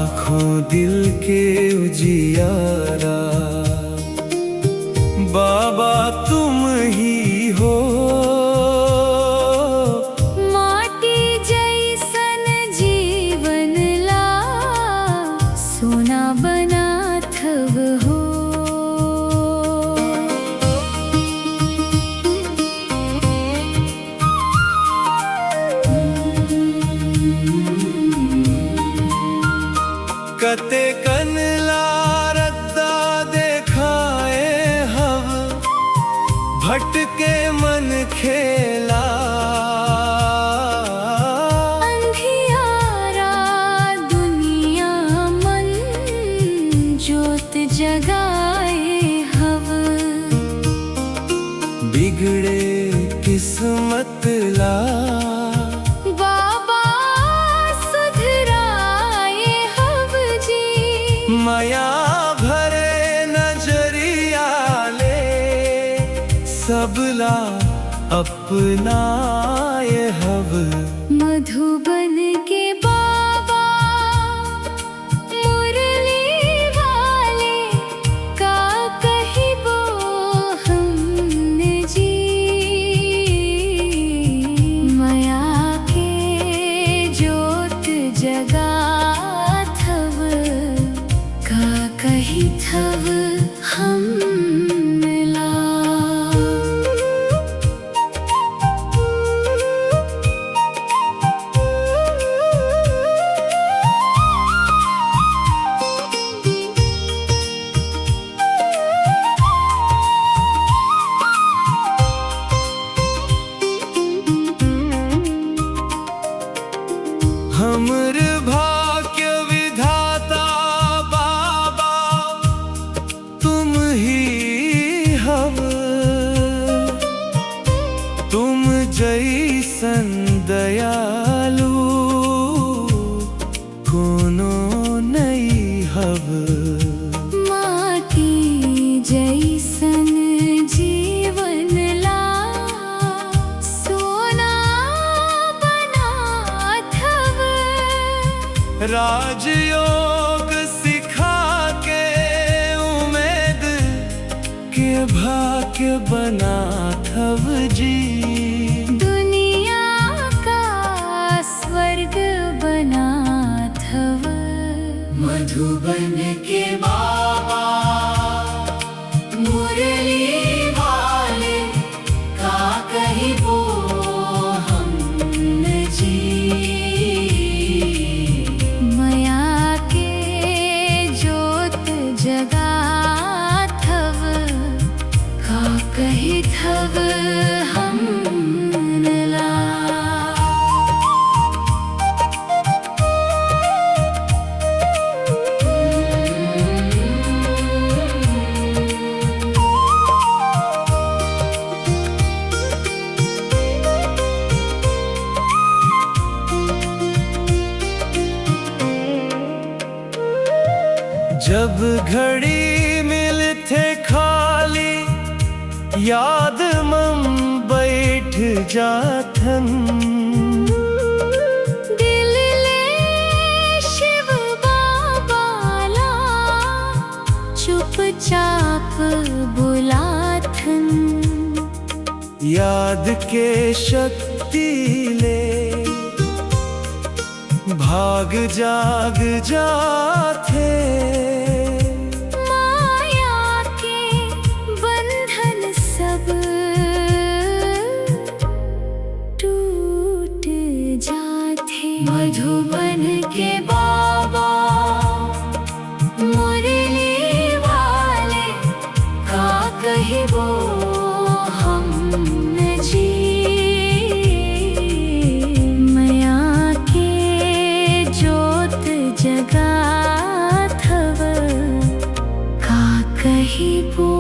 लाखों दिल के उजियारा बाबा तुम ही हो। माटी जैसन जीवन ला सोना बनाथव हो। कते कन लारदा देखाए हव भटके मन खेला। अंधियारा दुनिया मन जोत जगाए हव। बिगड़े किस्मत ला बाबा सुधराए हव जी। माया भरे नजरिया ले सबला अपनाए हव। मधुबन के बाबा मुरली वाले का कहिबो हमने जी। माया के जोत जगाथव का कही थव हम ला। हमर भाग्य विधाता बाबा तुम ही हव। तुम जैसन दयालु कोनो नहीं हव। माटी जैसन जीवन ला सोना बनाथव। राजयोग सिखा के उम्मीद के भाग्य बनाथव जी। दुनिया का स्वर्ग बनाथव। मधुबन के बाबा मुरली वाले का कहिबो हमने जी। माया के जोत जगाथव का कही थव हम ला। जब घड़ी मिलते खाली याद मम बैठ जाथन। दिल ले शिव बाबा ला चुपचाप बुलाथन। याद के शक्ति ले भाग जाग जाथे। माया के बंधन सब टूट जाथे। मधुबन के बाबा मुरली वाले का कहिबो हमने जी। माया के जोत जगाथव का कहिबो